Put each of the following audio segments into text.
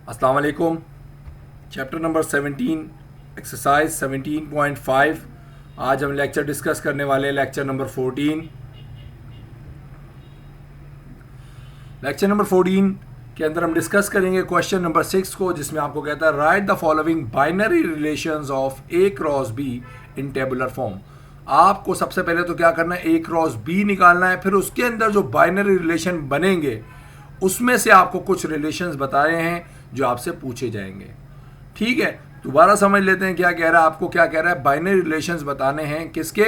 अस्सलाम वालेकुम। Chapter number 17 exercise 17.5 आज हम लेक्चर डिस्कस करने वाले हैं। लेक्चर नंबर 14 के अंदर हम डिस्कस करेंगे क्वेश्चन नंबर 6 को, जिसमें आपको कहता है right the following binary relations of A cross be in tabular form. आपको सबसे पहले तो क्या करना है, ए क्रॉस बी निकालना है, फिर उसके अंदर जो बाइनरी रिलेशन बनेंगे उसमें से आपको कुछ रिलेशंस बताए हैं जो आपसे पूछे जाएंगे। ठीक है, दोबारा समझ लेते हैं क्या कह रहा है। आपको क्या कह रहा है, बाइनरी रिलेशंस बताने हैं किसके,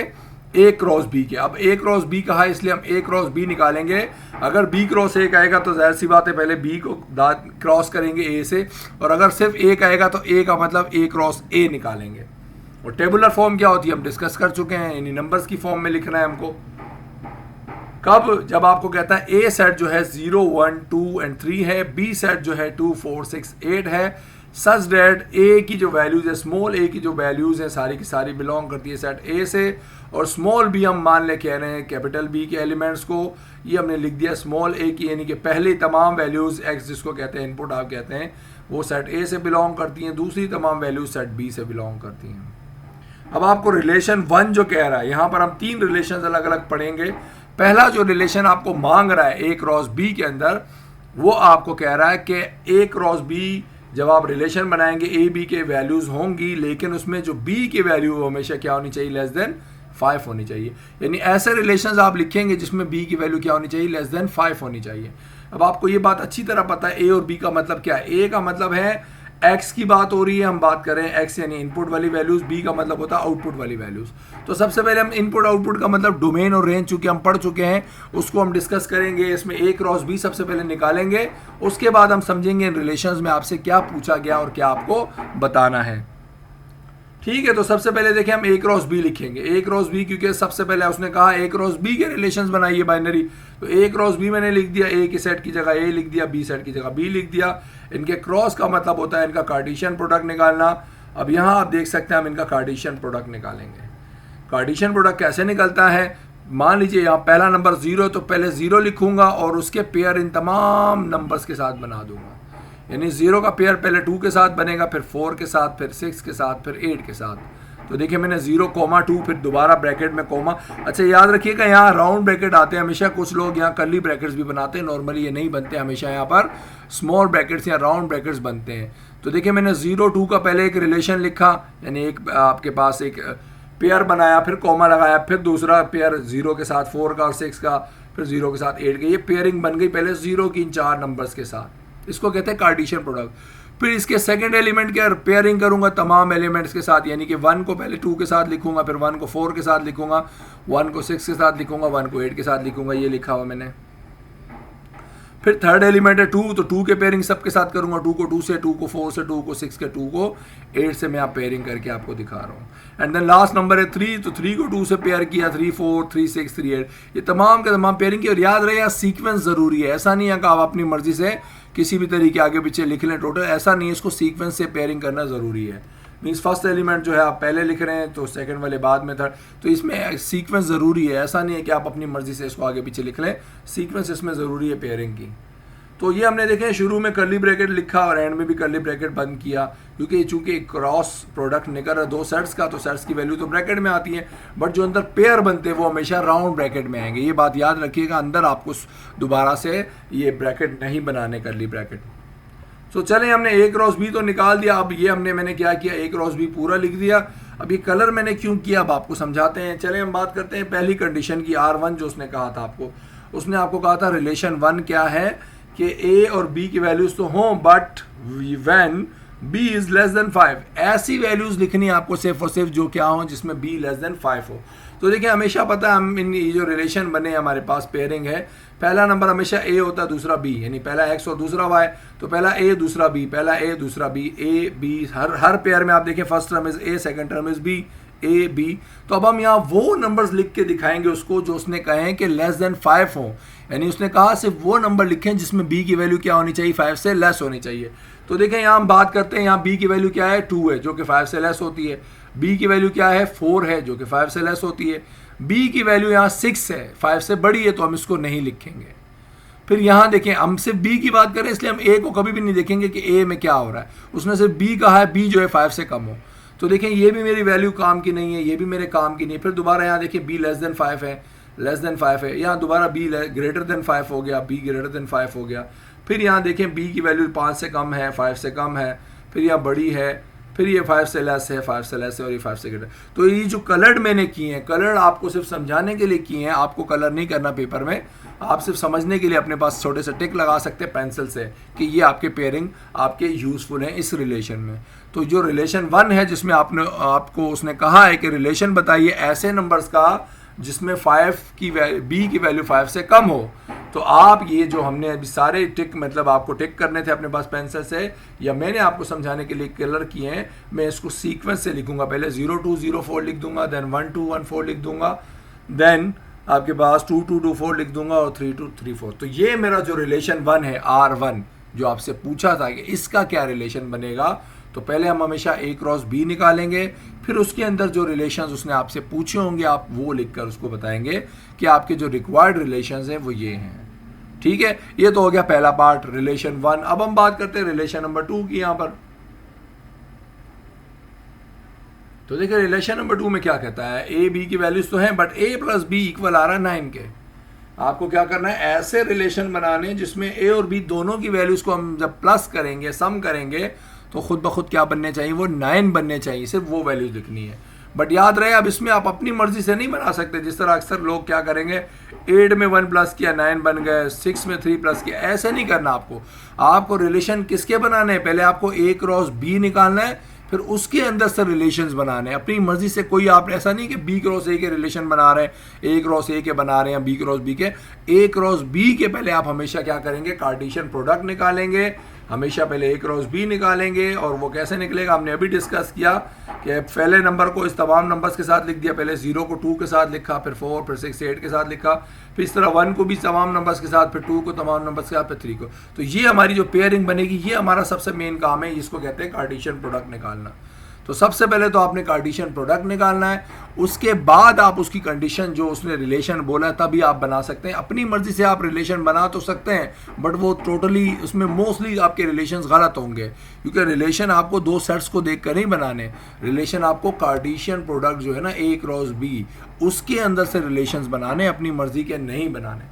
ए क्रॉस बी के। अब ए क्रॉस बी कहा है इसलिए हम ए क्रॉस बी निकालेंगे। अगर बी क्रॉस ए आएगा तो जाहिर सी बात है पहले बी को क्रॉस करेंगे ए से, और अगर सिर्फ ए आएगा तो ए का मतलब ए क्रॉस ए निकालेंगे। और टेबुलर फॉर्म क्या होती है हम डिस्कस कर चुके हैं, इन्हीं नंबर्स की फॉर्म में लिखना है हमको। कब, जब आपको कहता है ए सेट जो है 0 1 2 एंड 3 है, बी सेट जो है 2 4 6 8 है, सच डेट ए की जो वैल्यूज है, स्मॉल ए की जो वैल्यूज हैं सारी की सारी बिलोंग करती है सेट ए से, और स्मॉल बी हम मान ले कह रहे हैं कैपिटल बी के एलिमेंट्स को, ये हमने लिख दिया स्मॉल ए की, यानी कि पहली तमाम वैल्यूज एक्स जिसको कहते हैं इनपुट आप कहते हैं, वो सेट ए से बिलोंग करती हैं, दूसरी तमाम वैल्यूज सेट बी से बिलोंग करती हैं। अब आपको रिलेशन 1 जो कह रहा है, यहाँ पर हम 3 रिलेशन अलग अलग पढ़ेंगे। पहला जो रिलेशन आपको मांग रहा है ए क्रॉस बी के अंदर, वो आपको कह रहा है कि ए क्रॉस बी जब आप रिलेशन बनाएंगे ए बी के वैल्यूज होंगी, लेकिन उसमें जो बी की वैल्यू हमेशा क्या होनी चाहिए, लेस देन 5 होनी चाहिए। यानी ऐसे रिलेशंस आप लिखेंगे जिसमें बी की वैल्यू क्या होनी चाहिए, लेस देन 5 होनी चाहिए। अब आपको ये बात अच्छी तरह पता है ए और बी का मतलब क्या है। ए का मतलब है एक्स की बात हो रही है, हम बात कर रहे हैं एक्स यानी इनपुट वाली वैल्यूज, बी का मतलब होता है आउटपुट वाली वैल्यूज। तो सबसे पहले हम इनपुट आउटपुट का मतलब डोमेन और रेंज चूंकि हम पढ़ चुके हैं उसको हम डिस्कस करेंगे। इसमें ए क्रॉस बी सबसे पहले निकालेंगे, उसके बाद हम समझेंगे इन रिलेशंस में आपसे क्या पूछा गया और क्या आपको बताना है। ठीक है, तो सबसे पहले देखें हम ए क्रॉस बी लिखेंगे। ए क्रॉस बी क्योंकि सबसे पहले उसने कहा ए क्रॉस बी के रिलेशंस बनाइए बाइनरी, तो ए क्रॉस बी मैंने लिख दिया, ए की सेट की जगह ए लिख दिया, बी सेट की जगह बी लिख दिया। इनके क्रॉस का मतलब होता है इनका कार्टेशियन प्रोडक्ट निकालना। अब यहाँ आप देख सकते हैं हम इनका कार्टेशियन प्रोडक्ट निकालेंगे। कार्टेशियन प्रोडक्ट कैसे निकलता है, मान लीजिए यहाँ पहला नंबर 0 तो पहले 0 लिखूंगा और उसके पेयर इन तमाम नंबर्स के साथ बना दूंगा। यानी 0 का पेयर पहले 2 के साथ बनेगा, फिर 4 के साथ, फिर 6 के साथ, फिर 8 के साथ। तो देखिए मैंने 0,2 फिर दोबारा ब्रैकेट में कोमा। अच्छा याद रखिएगा यहाँ राउंड ब्रैकेट आते हैं हमेशा, कुछ लोग यहाँ कर्ली ब्रैकेट्स भी बनाते हैं, नॉर्मली ये नहीं बनते, हमेशा यहाँ पर स्मॉल ब्रैकेट्स या राउंड ब्रैकेट्स बनते हैं। तो देखिए मैंने 0 2 का पहले एक रिलेशन लिखा, यानी एक आपके पास एक पेयर बनाया, फिर कोमा लगाया, फिर दूसरा पेयर 0 के साथ 4 का और 6 का, फिर 0 के साथ 8 का, ये पेयरिंग बन गई पहले 0 की इन 4 नंबर्स के साथ। इसको कहते हैं कार्टेशियन प्रोडक्ट। फिर इसके सेकंड एलिमेंट के पेयरिंग करूंगा तमाम एलिमेंट्स के साथ, यानी कि 1 को पहले 2 के साथ लिखूंगा, फिर 1 को 4 के साथ लिखूंगा, 1 को 6 के साथ लिखूंगा, 1 को 8 के साथ लिखूंगा, ये लिखा हुआ मैंने। फिर थर्ड एलिमेंट है 2, तो 2 के पेयरिंग सबके साथ करूंगा, 2 को 2 से, 2 को 4 से, 2 को 6 के, 2 को 8 से मैं आप पेयरिंग करके आपको दिखा रहा हूँ। एंड देन लास्ट नंबर है 3, तो 3 को 2 से पेयर किया, 3 4 3 6 3 8, ये तमाम के तमाम पेयरिंग की। और याद रहे यहाँ सीक्वेंस जरूरी है, ऐसा नहीं है कि आप अपनी मर्जी से किसी भी तरीके आगे पीछे लिख लें टोटल, ऐसा नहीं है, इसको सीक्वेंस से पेयरिंग करना जरूरी है। मीन्स फर्स्ट एलिमेंट जो है आप पहले लिख रहे हैं तो सेकंड वाले बाद में थर्ड, तो इसमें सीक्वेंस ज़रूरी है, ऐसा नहीं है कि आप अपनी मर्जी से इसको आगे पीछे लिख लें, सीक्वेंस इसमें ज़रूरी है पेयरिंग की। तो ये हमने देखे शुरू में कर्ली ब्रैकेट लिखा और एंड में भी कर्ली ब्रैकेट बंद किया, क्योंकि चूंकि क्रॉस प्रोडक्ट निकल रहा है 2 सेट्स का, तो सेट्स की वैल्यू तो ब्रैकेट में आती है, बट जो अंदर पेयर बनते हैं वो हमेशा राउंड ब्रैकेट में आएंगे। ये बात याद रखिएगा, अंदर आपको दोबारा से ये ब्रैकेट नहीं बनाने कर्ली ब्रैकेट। तो चलें हमने ए क्रॉस बी तो निकाल दिया। अब ये मैंने क्या किया, ए क्रॉस बी पूरा लिख दिया। अब ये कलर मैंने क्यों किया अब आपको समझाते हैं। चलें हम बात करते हैं पहली कंडीशन की, R1 जो उसने कहा था आपको, उसने आपको कहा था रिलेशन 1 क्या है कि ए और बी की वैल्यूज तो हों, but when B is less than 5, ऐसी वैल्यूज लिखनी है आपको सिर्फ और सिर्फ जो क्या हो जिसमें बी लेस देन 5 हो। तो देखिए हमेशा पता है हम इन जो रिलेशन बने हमारे पास पेयरिंग है, पहला नंबर हमेशा ए होता है, दूसरा बी, यानी पहला एक्स और दूसरा वाई, तो पहला ए दूसरा बी, पहला ए दूसरा बी, ए बी, हर पेयर में आप देखें first term is A, second term is B, A B. तो अब हम यहाँ वो नंबर्स लिख के दिखाएंगे उसको जो उसने कहे हैं कि लेस देन 5 हो, यानी उसने कहा सिर्फ वो नंबर लिखें जिसमें बी की वैल्यू क्या होनी चाहिए, 5 से लेस होनी चाहिए। तो देखें यहाँ हम बात करते हैं, यहाँ बी की वैल्यू क्या है, 2 है जो कि 5 से लेस होती है, बी की वैल्यू क्या है, 4 है जो कि 5 से लेस होती है, बी की वैल्यू यहाँ 6 है, 5 से बड़ी है, तो हम इसको नहीं लिखेंगे। फिर यहाँ देखें हम सिर्फ बी की बात करें, इसलिए हम ए को कभी भी नहीं देखेंगे कि ए में क्या हो रहा है। उसने सिर्फ बी कहा है, बी जो है 5 से कम हो, तो देखें ये भी मेरी वैल्यू काम की नहीं है, ये भी मेरे काम की नहीं है। फिर दोबारा यहाँ देखिए बी लेस देन 5 है, लेस देन 5 है, यहाँ दोबारा बी ग्रेटर देन 5 हो गया, बी ग्रेटर देन 5 हो गया। फिर यहाँ देखें बी की वैल्यू 5 से कम है, 5 से कम है, फिर यहाँ बड़ी है, फिर ये 5 से लेस है, 5 से लेस है, और ये 5 से ग्रेटर। तो ये जो कलर्ड मैंने किए हैं, कलर आपको सिर्फ समझाने के लिए किए हैं, आपको कलर नहीं करना पेपर में, आप सिर्फ समझने के लिए अपने पास छोटे से टिक लगा सकते हैं पेंसिल से कि ये आपके पेयरिंग आपके यूजफुल हैं इस रिलेशन में। तो जो रिलेशन 1 है जिसमें आपको उसने कहा है कि रिलेशन बताइए ऐसे नंबर्स का जिसमें 5 की बी की वैल्यू 5 से कम हो, तो आप ये जो हमने अभी सारे टिक मतलब आपको टिक करने थे अपने पास पेंसिल से, या मैंने आपको समझाने के लिए कलर किए हैं, मैं इसको सीक्वेंस से लिखूंगा। पहले 0204 लिख दूंगा, देन 1214 लिख दूंगा, देन आपके पास 2224 लिख दूंगा और 3234। तो ये मेरा जो रिलेशन 1 है R1 जो आपसे पूछा था कि इसका क्या रिलेशन बनेगा, तो पहले हम हमेशा A क्रॉस B निकालेंगे, फिर उसके अंदर जो रिलेशंस उसने आपसे पूछे होंगे आप वो लिखकर उसको बताएंगे कि आपके जो रिक्वायर्ड रिलेशंस हैं वो ये हैं। ठीक है, ये तो हो गया पहला पार्ट रिलेशन 1। अब हम बात करते हैं रिलेशन नंबर 2 की। यहां पर तो देखिए रिलेशन नंबर 2 में क्या कहता है, A B की वैल्यूज तो हैं but A plus B equal आ रहा है 9 के। आपको क्या करना है, ऐसे रिलेशन बनाने जिसमें A और B दोनों की वैल्यूज को हम जब प्लस करेंगे, सम करेंगे, तो खुद ब खुद क्या बनने चाहिए, वो 9 बनने चाहिए, सिर्फ वो वैल्यूज लिखनी है। बट याद रहे अब इसमें आप अपनी मर्जी से नहीं बना सकते, जिस तरह अक्सर लोग क्या करेंगे 8 में 1 प्लस किया 9 बन गए, 6 में 3 प्लस किया, ऐसे नहीं करना। आपको रिलेशन किसके बनाने हैं, पहले आपको A क्रॉस B निकालना है, फिर उसके अंदर से रिलेशंस बनाने हैं अपनी मर्जी से। कोई आप ऐसा नहीं कि B क्रॉस A के रिलेशन बना रहे हैं, A क्रॉस A के बना रहे हैं, B क्रॉस B के। A क्रॉस B के पहले आप हमेशा क्या करेंगे, कार्टेशियन प्रोडक्ट निकालेंगे, हमेशा पहले A क्रॉस B निकालेंगे। और वो कैसे निकलेगा हमने अभी डिस्कस किया कि पहले नंबर को इस तमाम नंबर्स के साथ लिख दिया, पहले 0 को 2 के साथ लिखा, फिर 4, फिर 6, 8 के साथ लिखा, फिर इस तरह 1 को भी तमाम नंबर्स के साथ, फिर 2 को तमाम नंबर्स के साथ, फिर 3 को। तो ये हमारी जो पेयरिंग बनेगी, ये हमारा सबसे मेन काम है, इसको कहते हैं कार्टेशियन प्रोडक्ट निकालना। तो सबसे पहले तो आपने कार्टेशियन प्रोडक्ट निकालना है, उसके बाद आप उसकी कंडीशन जो उसने रिलेशन बोला है तभी आप बना सकते हैं। अपनी मर्जी से आप रिलेशन बना तो सकते हैं बट वो टोटली उसमें मोस्टली आपके रिलेशंस गलत होंगे, क्योंकि रिलेशन आपको 2 सेट्स को देखकर नहीं बनाने। रिलेशन आपको कार्टेशियन प्रोडक्ट जो है ना A क्रॉस B, उसके अंदर से रिलेशंस बनाने, अपनी मर्जी के नहीं बनाने।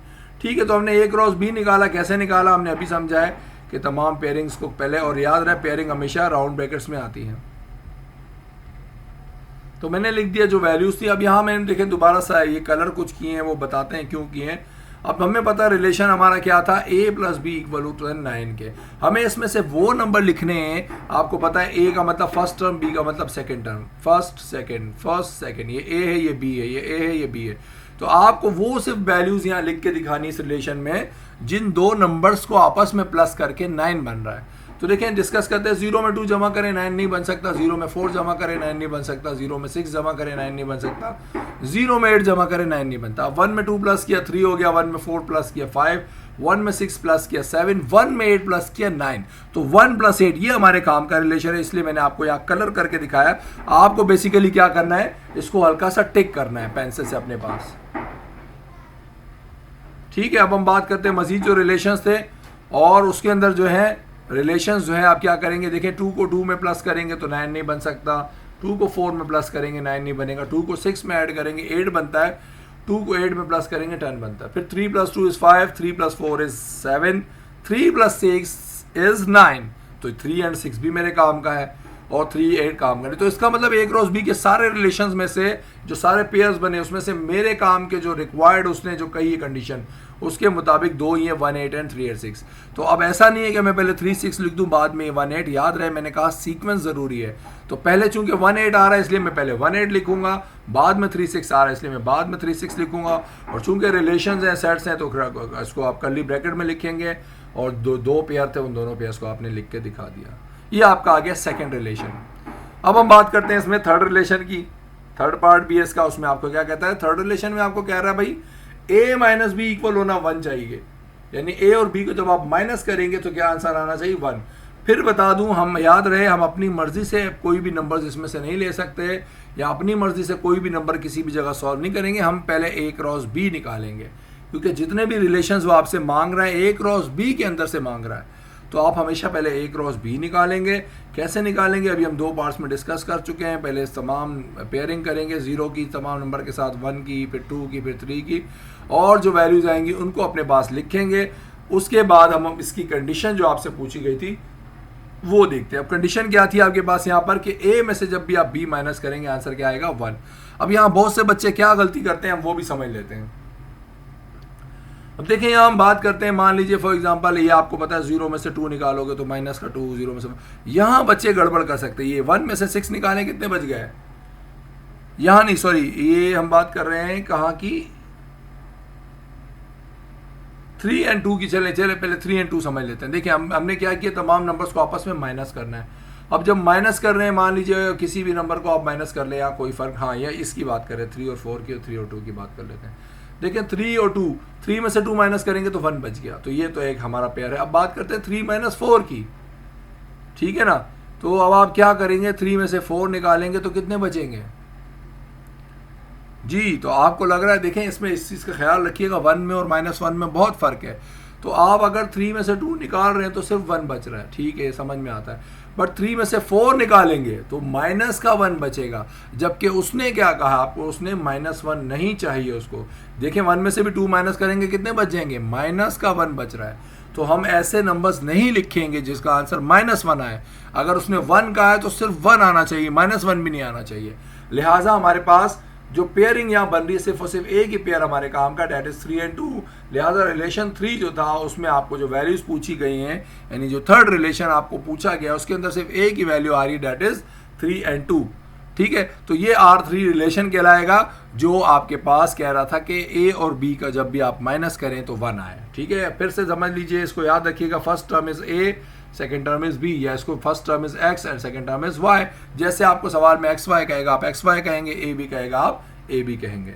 ठीक है, तो हमने A क्रॉस B निकाला, कैसे निकाला हमने अभी समझा है कि तमाम पेयरिंग्स को पहले, और याद रहे पेयरिंग हमेशा राउंड ब्रैकेट्स में आती है। तो मैंने लिख दिया जो वैल्यूज थी। अब यहाँ मैंने देखें दोबारा सा ये कलर कुछ किए हैं, वो बताते हैं क्यों किए हैं। अब हमें पता रिलेशन हमारा क्या था, A plus B equal to 9 के। हमें इसमें से वो नंबर लिखने हैं, आपको पता है A का मतलब फर्स्ट टर्म, B का मतलब सेकंड टर्म, फर्स्ट सेकंड, ये A है, ये B है, ये A है, ये B है। तो आपको वो सिर्फ वैल्यूज यहाँ लिख के दिखानी इस रिलेशन में जिन 2 नंबर्स को आपस में प्लस करके 9 बन रहा है। तो देखें डिस्कस करते हैं, 0 में 2 जमा करें 9 नहीं बन सकता, 0 में 4 जमा करें 9 नहीं बन सकता, 0 में 6 जमा करें 9 नहीं बन सकता, 0 में 8 जमा करें 9 नहीं बनता। 1 में 2 प्लस किया 3 हो गया, 1 में 4 प्लस किया 5, 1 में 6 प्लस किया 7, 1 में 8 प्लस किया 9। तो 1 प्लस 8 ये हमारे काम का रिलेशन है, इसलिए मैंने आपको यहाँ कलर करके दिखाया। आपको बेसिकली क्या करना है, इसको हल्का सा टिक करना है पेंसिल से अपने पास। ठीक है, अब हम बात करते हैं मजीद जो रिलेशंस थे, और उसके अंदर जो है रिलेशंस जो है आप क्या करेंगे, देखें 2 को 2 में प्लस करेंगे तो 9 नहीं बन सकता, 2 को 4 में प्लस करेंगे 9 नहीं बनेगा, 2 को 6 में ऐड करेंगे 8 बनता है, 2 को 8 में प्लस करेंगे 10 बनता है। फिर 3 plus 2 is 5, 3 plus 4 is 7, 3 plus 6 is 9। तो 3 एंड 6 भी मेरे काम का है और 3 8 काम का नहीं। तो इसका मतलब A क्रॉस B के सारे रिलेशंस में से जो सारे पेयर्स बने उसमें से मेरे काम के जो रिक्वायर्ड उसने जो कही है कंडीशन, उसके मुताबिक 2 ही है, 1 8 एंड 3 8 6। तो अब ऐसा नहीं है कि मैं पहले 3 6 लिख दूं बाद में 1 8। याद रहे मैंने कहा सीक्वेंस जरूरी है। तो पहले चूंकि 1 8 आ रहा है इसलिए मैं पहले 1 8 लिखूंगा, बाद में 3 6 आ रहा है इसलिए मैं बाद में 3 6 लिखूंगा। और चूंकि रिलेशंस हैं, सेट्स हैं, तो इसको आप कर्ली ब्रैकेट में लिखेंगे, और दो पेयर थे उन दोनों पेयर्स को आपने लिख के दिखा दिया। ये आपका आ गया सेकेंड रिलेशन। अब हम बात करते हैं इसमें थर्ड रिलेशन की, थर्ड पार्ट भी है इसका। उसमें आपको क्या कहता है, थर्ड रिलेशन में आपको कह रहा है भाई A माइनस बी इक्वल होना 1 चाहिए, यानी A और B को जब आप माइनस करेंगे तो क्या आंसर आना चाहिए 1। फिर बता दूं, हम याद रहे हम अपनी मर्जी से कोई भी नंबर इसमें से नहीं ले सकते, या अपनी मर्जी से कोई भी नंबर किसी भी जगह सॉल्व नहीं करेंगे। हम पहले A क्रॉस B निकालेंगे, क्योंकि जितने भी रिलेशंस वो आपसे मांग रहा है ए क्रॉस बी के अंदर से मांग रहा है, तो आप हमेशा पहले ए क्रॉस बी निकालेंगे। कैसे निकालेंगे अभी हम 2 पार्ट्स में डिस्कस कर चुके हैं। पहले तमाम पेयरिंग करेंगे 0 की तमाम नंबर के साथ, 1 की, फिर 2 की, फिर 3 की, और जो वैल्यूज आएंगी उनको अपने पास लिखेंगे। उसके बाद हम इसकी कंडीशन जो आपसे पूछी गई थी वो देखते हैं। अब कंडीशन क्या थी आपके पास यहाँ पर कि ए में से जब भी आप बी माइनस करेंगे आंसर क्या आएगा 1। अब यहाँ बहुत से बच्चे क्या गलती करते हैं हम वो भी समझ लेते हैं। अब देखिए यहाँ हम बात करते हैं, मान लीजिए फॉर एग्जांपल ये आपको पता है 0 में से 2 निकालोगे तो माइनस का 2, 0 में से, यहाँ बच्चे गड़बड़ कर सकते हैं। ये 1 में से 6 निकालें कितने बच गए, यहाँ नहीं सॉरी, ये हम बात कर रहे हैं कहाँ की, 3 और 2 की। चले पहले 3 और 2 समझ लेते हैं। देखिए हमने क्या किया, तमाम नंबर्स को आपस में माइनस करना है। अब जब माइनस कर रहे हैं, मान लीजिए किसी भी नंबर को आप माइनस कर ले या कोई फर्क, हाँ या इसकी बात करें 3 और 4 की, और 3 और 2 की बात कर लेते हैं। देखिए 3 और 2, 3 में से 2 माइनस करेंगे तो 1 बच गया, तो ये तो एक हमारा पेयर है। अब बात करते हैं 3 - 4 की, ठीक है ना। तो अब आप क्या करेंगे, 3 में से 4 निकालेंगे तो कितने बचेंगे जी। तो आपको लग रहा है, देखें इसमें इस चीज़ का ख्याल रखिएगा, 1 में और -1 में बहुत फ़र्क है। तो आप अगर 3 में से 2 निकाल रहे हैं तो सिर्फ 1 बच रहा है, ठीक है, समझ में आता है। बट 3 में से 4 निकालेंगे तो माइनस का 1 बचेगा, जबकि उसने क्या कहा आपको, उसने -1 नहीं चाहिए उसको। देखिए 1 में से भी 2 माइनस करेंगे कितने बच जाएंगे, माइनस का 1 बच रहा है। तो हम ऐसे नंबर्स नहीं लिखेंगे जिसका आंसर -1 आए। अगर उसने 1 कहा है तो सिर्फ 1 आना चाहिए, -1 भी नहीं आना चाहिए। लिहाजा हमारे पास जो पेयरिंग यहाँ बन रही है सिर्फ और सिर्फ ए की पेयर हमारे काम का, डेट इज 3 और 2। लिहाजा रिलेशन 3 जो था उसमें आपको जो वैल्यूज पूछी गई हैं, यानी जो थर्ड रिलेशन आपको पूछा गया उसके अंदर सिर्फ ए की वैल्यू आ रही है, डेट इज 3 और 2, ठीक है। तो ये R3 रिलेशन कहलाएगा, जो आपके पास कह रहा था कि ए और बी का जब भी आप माइनस करें तो 1 आए, ठीक है। फिर से समझ लीजिए, इसको याद रखिएगा, first term is A, second term is B, या इसको first term is X and second term is Y. जैसे आपको सवाल में XY कहेगा आप XY कहेंगे, ए बी कहेगा आप ए बी कहेंगे।